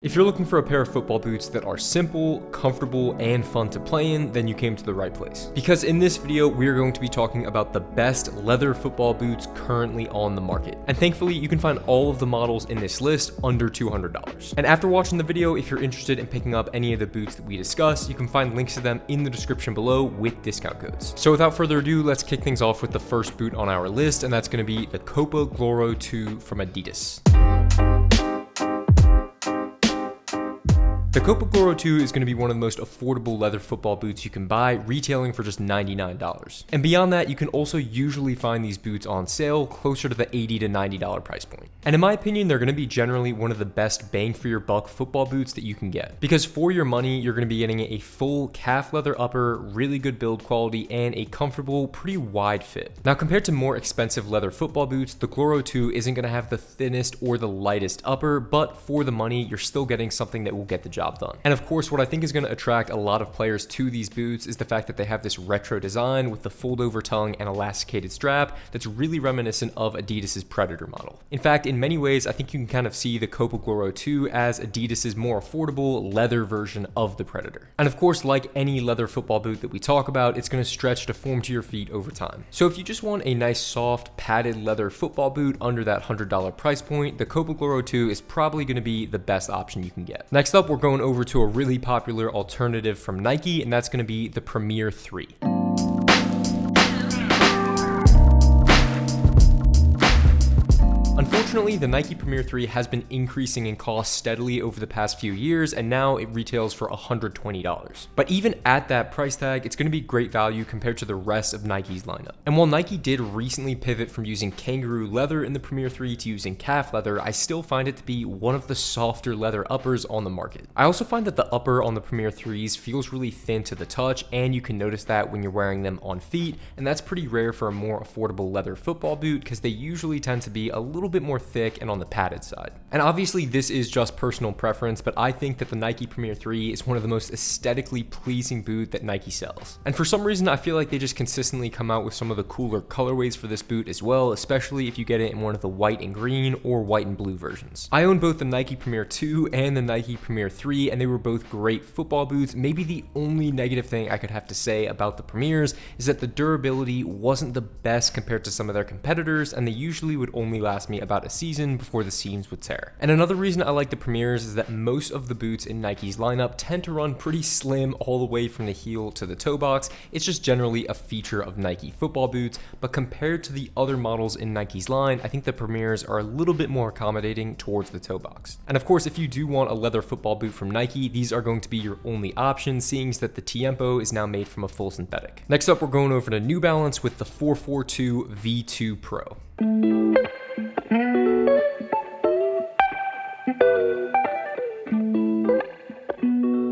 If you're looking for a pair of football boots that are simple, comfortable, and fun to play in, then you came to the right place. Because in this video, we are going to be talking about the best leather football boots currently on the market. And thankfully, you can find all of the models in this list under $200. And after watching the video, if you're interested in picking up any of the boots that we discuss, you can find links to them in the description below with discount codes. So without further ado, let's kick things off with the first boot on our list, and that's going to be the Copa Gloro 2 from Adidas. The Copa Gloro 2 is going to be one of the most affordable leather football boots you can buy, retailing for just $99. And beyond that, you can also usually find these boots on sale closer to the $80 to $90 price point. And in my opinion, they're going to be generally one of the best bang for your buck football boots that you can get. Because for your money, you're going to be getting a full calf leather upper, really good build quality, and a comfortable, pretty wide fit. Now, compared to more expensive leather football boots, the Gloro 2 isn't going to have the thinnest or the lightest upper, but for the money, you're still getting something that will get the job done. And of course, what I think is going to attract a lot of players to these boots is the fact that they have this retro design with the fold over tongue and elasticated strap that's really reminiscent of Adidas's Predator model. In fact, in many ways, I think you can kind of see the Copa Gloro 2 as Adidas's more affordable leather version of the Predator. And of course, like any leather football boot that we talk about, it's going to stretch to form to your feet over time. So if you just want a nice soft padded leather football boot under that $100 price point, the Copa Gloro 2 is probably going to be the best option you can get. Next up, we're going over to a really popular alternative from Nike, and that's going to be the Premier 3. Unfortunately, the Nike Premier 3 has been increasing in cost steadily over the past few years, and now it retails for $120. But even at that price tag, it's going to be great value compared to the rest of Nike's lineup. And while Nike did recently pivot from using kangaroo leather in the Premier 3 to using calf leather, I still find it to be one of the softer leather uppers on the market. I also find that the upper on the Premier 3s feels really thin to the touch, and you can notice that when you're wearing them on feet, and that's pretty rare for a more affordable leather football boot because they usually tend to be a little bit more thick and on the padded side. And obviously this is just personal preference, but I think that the Nike Premier 3 is one of the most aesthetically pleasing boot that Nike sells. And for some reason, I feel like they just consistently come out with some of the cooler colorways for this boot as well, especially if you get it in one of the white and green or white and blue versions. I own both the Nike Premier 2 and the Nike Premier 3, and they were both great football boots. Maybe the only negative thing I could have to say about the Premiers is that the durability wasn't the best compared to some of their competitors, and they usually would only last me about a season before the seams would tear. And another reason I like the Premiers is that most of the boots in Nike's lineup tend to run pretty slim all the way from the heel to the toe box. It's just generally a feature of Nike football boots, but compared to the other models in Nike's line, I think the Premiers are a little bit more accommodating towards the toe box. And of course, if you do want a leather football boot from Nike, these are going to be your only option, seeing that the Tiempo is now made from a full synthetic. Next up, we're going over to New Balance with the 442 V2 Pro.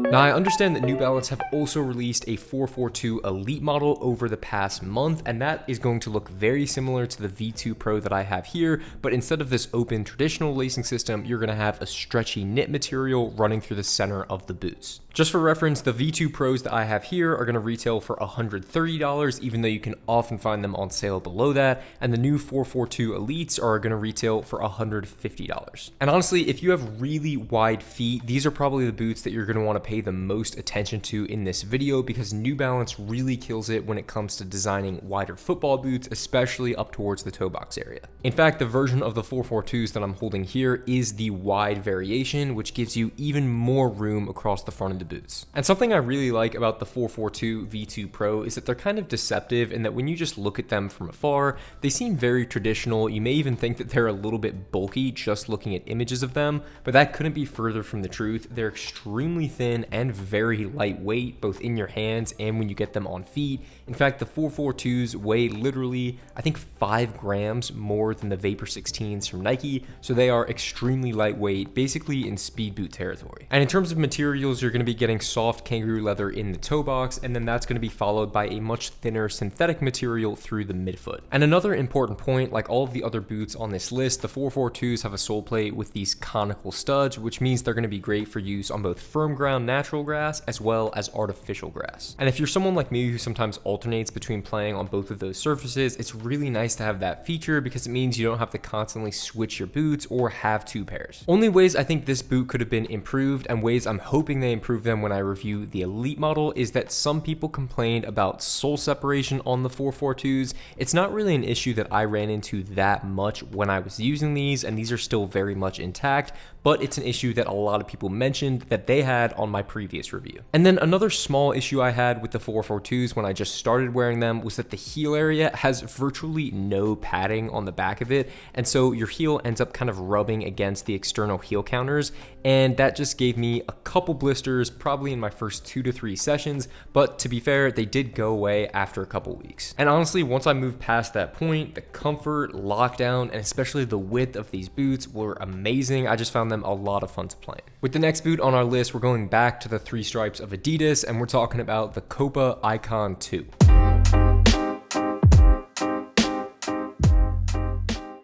Now, I understand that New Balance have also released a 442 Elite model over the past month, and that is going to look very similar to the V2 Pro that I have here, but instead of this open traditional lacing system, you're going to have a stretchy knit material running through the center of the boots. Just for reference, the V2 Pros that I have here are going to retail for $130, even though you can often find them on sale below that, and the new 442 Elites are going to retail for $150. And honestly, if you have really wide feet, these are probably the boots that you're going to want to pay the most attention to in this video, because New Balance really kills it when it comes to designing wider football boots, especially up towards the toe box area. In fact, the version of the 442s that I'm holding here is the wide variation, which gives you even more room across the front of the boots. And something I really like about the 442 V2 Pro is that they're kind of deceptive in that when you just look at them from afar, they seem very traditional. You may even think that they're a little bit bulky just looking at images of them, but that couldn't be further from the truth. They're extremely thin and very lightweight, both in your hands and when you get them on feet. In fact, the 442s weigh literally, I think, 5 grams more than the Vapor 16s from Nike, so they are extremely lightweight, basically in speed boot territory. And in terms of materials, you're going to be getting soft kangaroo leather in the toe box, and then that's going to be followed by a much thinner synthetic material through the midfoot. And another important point, like all of the other boots on this list, the 442s have a sole plate with these conical studs, which means they're going to be great for use on both firm ground natural grass as well as artificial grass. And if you're someone like me who sometimes alternates between playing on both of those surfaces, it's really nice to have that feature because it means you don't have to constantly switch your boots or have two pairs. Only ways I think this boot could have been improved, and ways I'm hoping they improve them when I review the Elite model, is that some people complained about sole separation on the 442s. It's not really an issue that I ran into that much when I was using these, and these are still very much intact, but it's an issue that a lot of people mentioned that they had on my previous review. And then another small issue I had with the 442s when I just started wearing them was that the heel area has virtually no padding on the back of it, and so your heel ends up kind of rubbing against the external heel counters, and that just gave me a couple blisters probably in my first 2 to 3 sessions, but to be fair, they did go away after a couple weeks. And honestly, once I moved past that point, the comfort, lockdown, and especially the width of these boots were amazing. I just found them a lot of fun to play in. With the next boot on our list, we're going back to the 3 stripes of Adidas, and we're talking about the Copa Icon 2.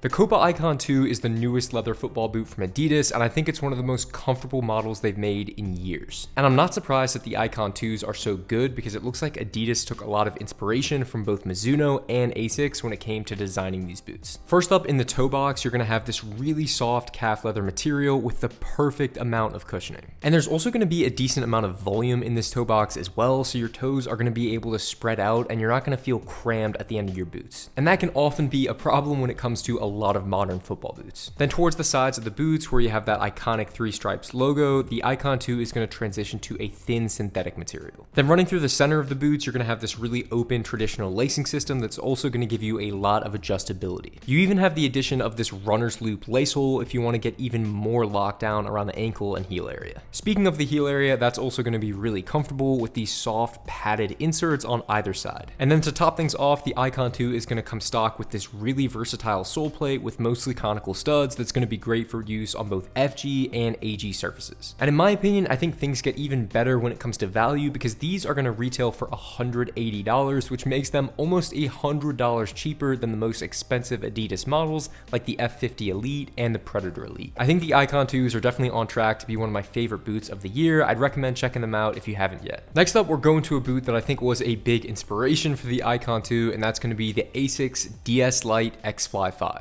The Copa Icon 2 is the newest leather football boot from Adidas, and I think it's one of the most comfortable models they've made in years. And I'm not surprised that the Icon 2s are so good because it looks like Adidas took a lot of inspiration from both Mizuno and Asics when it came to designing these boots. First up, in the toe box, you're going to have this really soft calf leather material with the perfect amount of cushioning. And there's also going to be a decent amount of volume in this toe box as well, so your toes are going to be able to spread out and you're not going to feel crammed at the end of your boots. And that can often be a problem when it comes to a lot of modern football boots. Then towards the sides of the boots where you have that iconic 3 stripes logo, the Icon 2 is going to transition to a thin synthetic material. Then running through the center of the boots, you're going to have this really open traditional lacing system that's also going to give you a lot of adjustability. You even have the addition of this runner's loop lace hole if you want to get even more lockdown around the ankle and heel area. Speaking of the heel area, that's also going to be really comfortable with these soft padded inserts on either side. And then to top things off, the Icon 2 is going to come stock with this really versatile sole plate with mostly conical studs that's going to be great for use on both FG and AG surfaces. And in my opinion, I think things get even better when it comes to value because these are going to retail for $180, which makes them almost $100 cheaper than the most expensive Adidas models like the F50 Elite and the Predator Elite. I think the Icon 2s are definitely on track to be one of my favorite boots of the year. I'd recommend checking them out if you haven't yet. Next up, we're going to a boot that I think was a big inspiration for the Icon 2, and that's going to be the Asics DS Light Xfly 5.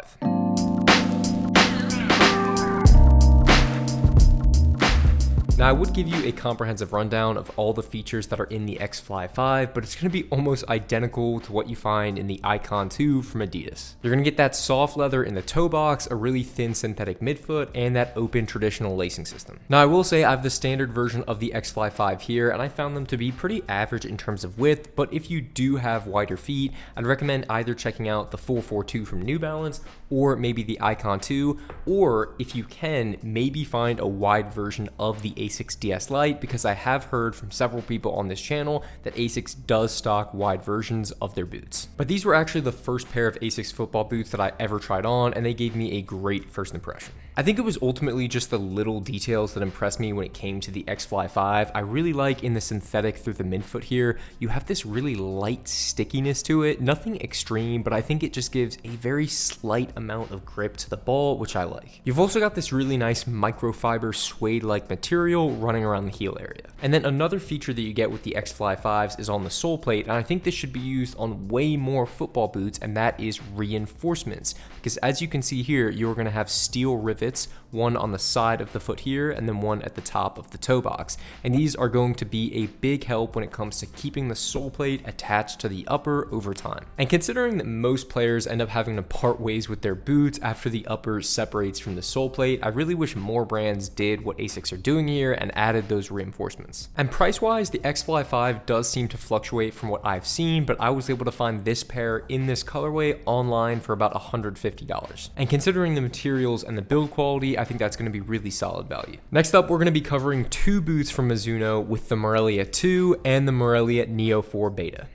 Now, I would give you a comprehensive rundown of all the features that are in the Xfly 5, but it's going to be almost identical to what you find in the Icon 2 from Adidas. You're going to get that soft leather in the toe box, a really thin synthetic midfoot, and that open traditional lacing system. Now, I will say I have the standard version of the Xfly 5 here, and I found them to be pretty average in terms of width, but if you do have wider feet, I'd recommend either checking out the 442 from New Balance or maybe the Icon 2, or if you can, maybe find a wide version of the Asics DS Light, because I have heard from several people on this channel that Asics does stock wide versions of their boots. But these were actually the first pair of Asics football boots that I ever tried on, and they gave me a great first impression. I think it was ultimately just the little details that impressed me when it came to the Xfly 5. I really like in the synthetic through the midfoot here, you have this really light stickiness to it, nothing extreme, but I think it just gives a very slight amount of grip to the ball, which I like. You've also got this really nice microfiber suede-like material running around the heel area. And then another feature that you get with the Xfly 5s is on the sole plate, and I think this should be used on way more football boots, and that is reinforcements. Because as you can see here, you're going to have steel rivets, one on the side of the foot here, and then one at the top of the toe box. And these are going to be a big help when it comes to keeping the sole plate attached to the upper over time. And considering that most players end up having to part ways with their boots after the upper separates from the sole plate, I really wish more brands did what Asics are doing here and added those reinforcements. And price-wise, the Xfly 5 does seem to fluctuate from what I've seen, but I was able to find this pair in this colorway online for about $150. And considering the materials and the build quality, I think that's going to be really solid value. Next up, we're going to be covering 2 boots from Mizuno with the Melia 2 and the Melia Neo 4 Beta.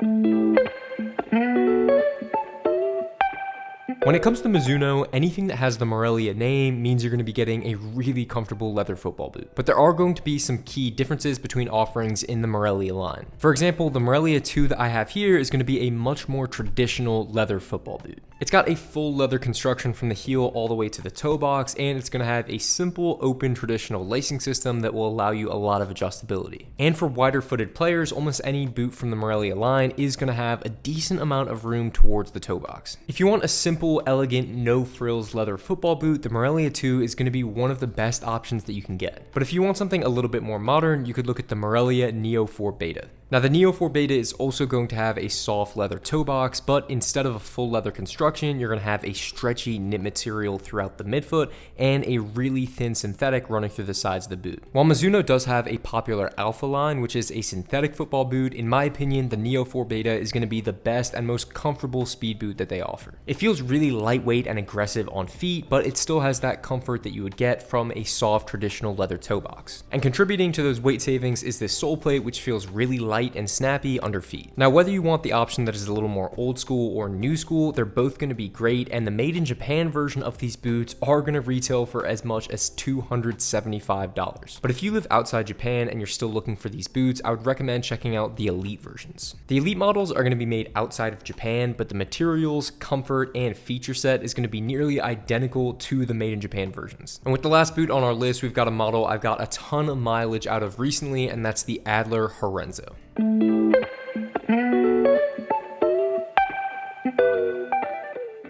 When it comes to Mizuno, anything that has the Melia name means you're going to be getting a really comfortable leather football boot. But there are going to be some key differences between offerings in the Melia line. For example, the Melia 2 that I have here is going to be a much more traditional leather football boot. It's got a full leather construction from the heel all the way to the toe box, and it's going to have a simple, open, traditional lacing system that will allow you a lot of adjustability. And for wider footed players, almost any boot from the Melia line is going to have a decent amount of room towards the toe box. If you want a simple, elegant, no frills leather football boot, the Melia 2 is going to be one of the best options that you can get. But if you want something a little bit more modern, you could look at the Melia Neo 4 Beta. Now the Neo 4 Beta is also going to have a soft leather toe box, but instead of a full leather construction, you're going to have a stretchy knit material throughout the midfoot and a really thin synthetic running through the sides of the boot. While Mizuno does have a popular Alpha line, which is a synthetic football boot, in my opinion, the Neo 4 Beta is going to be the best and most comfortable speed boot that they offer. It feels really lightweight and aggressive on feet, but it still has that comfort that you would get from a soft traditional leather toe box. And contributing to those weight savings is this sole plate, which feels really light and snappy under feet. Now, whether you want the option that is a little more old school or new school, they're both going to be great, and the made in Japan version of these boots are going to retail for as much as $275. But if you live outside Japan and you're still looking for these boots, I would recommend checking out the Elite versions. The Elite models are going to be made outside of Japan, but the materials, comfort, and feature set is going to be nearly identical to the made in Japan versions. And with the last boot on our list, we've got a model I've got a ton of mileage out of recently, and that's the Adler Henzo.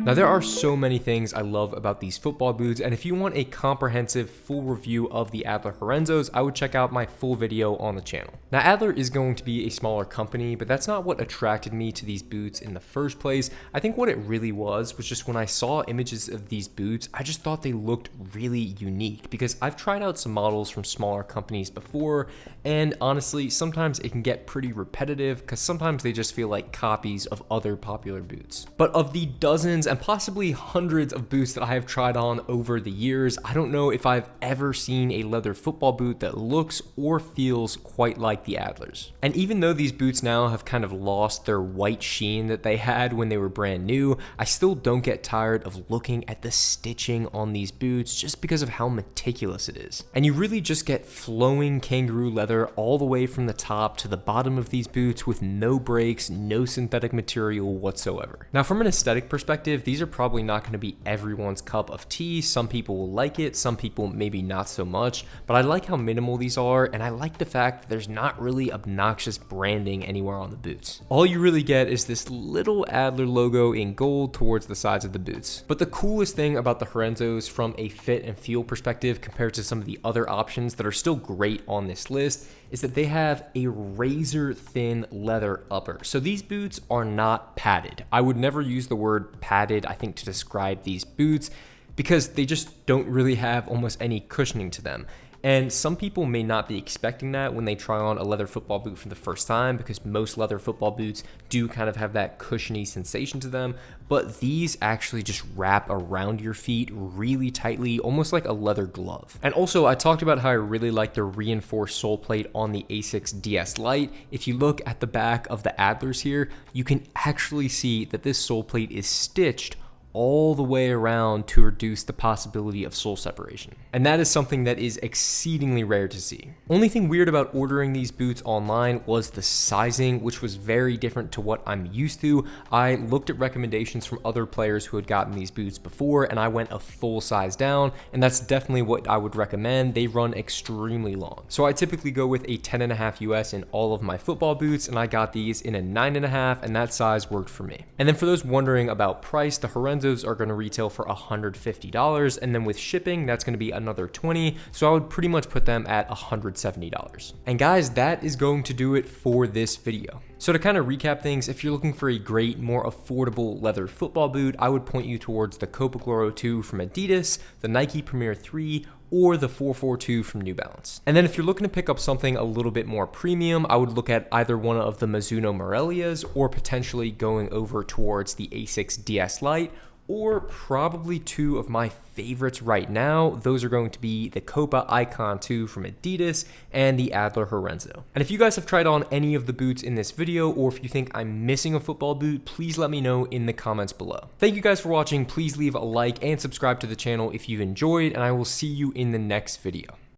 Now there are so many things I love about these football boots, and if you want a comprehensive full review of the Adler Henzos, I would check out my full video on the channel. Now Adler is going to be a smaller company, but that's not what attracted me to these boots in the first place. I think what it really was just when I saw images of these boots, I just thought they looked really unique, because I've tried out some models from smaller companies before, and honestly, sometimes it can get pretty repetitive because sometimes they just feel like copies of other popular boots. But of the dozens and possibly hundreds of boots that I have tried on over the years, I don't know if I've ever seen a leather football boot that looks or feels quite like the Adlers. And even though these boots now have kind of lost their white sheen that they had when they were brand new, I still don't get tired of looking at the stitching on these boots just because of how meticulous it is. And you really just get flowing kangaroo leather all the way from the top to the bottom of these boots with no breaks, no synthetic material whatsoever. Now from an aesthetic perspective, these are probably not going to be everyone's cup of tea. Some people will like it, some people maybe not so much, but I like how minimal these are, and I like the fact that there's not really obnoxious branding anywhere on the boots. All you really get is this little Adler logo in gold towards the sides of the boots. But the coolest thing about the Henzos from a fit and feel perspective compared to some of the other options that are still great on this list is that they have a razor thin leather upper. So these boots are not padded. I would never use the word padded, I think, to describe these boots because they just don't really have almost any cushioning to them. And some people may not be expecting that when they try on a leather football boot for the first time, because most leather football boots do kind of have that cushiony sensation to them, but these actually just wrap around your feet really tightly, almost like a leather glove. And also, I talked about how I really like the reinforced sole plate on the A6 DS Light. If you look at the back of the Adlers here, you can actually see that this sole plate is stitched all the way around to reduce the possibility of sole separation. And that is something that is exceedingly rare to see. Only thing weird about ordering these boots online was the sizing, which was very different to what I'm used to. I looked at recommendations from other players who had gotten these boots before, and I went a full size down, and that's definitely what I would recommend. They run extremely long. So I typically go with a 10.5 US in all of my football boots, and I got these in a 9.5, and that size worked for me. And then for those wondering about price, the Henzo are going to retail for $150, and then with shipping that's going to be another $20, so I would pretty much put them at $170. And guys, that is going to do it for this video. So to kind of recap things, if you're looking for a great, more affordable leather football boot, I would point you towards the Copa Gloro 2 from Adidas, the Nike Premier 3, or the 442 from New Balance. And then if you're looking to pick up something a little bit more premium, I would look at either one of the Mizuno Melias or potentially going over towards the A6 DS Light or probably two of my favorites right now. Those are going to be the Copa Icon 2 from Adidas and the Adler Henzo. And if you guys have tried on any of the boots in this video, or if you think I'm missing a football boot, please let me know in the comments below. Thank you guys for watching. Please leave a like and subscribe to the channel if you've enjoyed, and I will see you in the next video.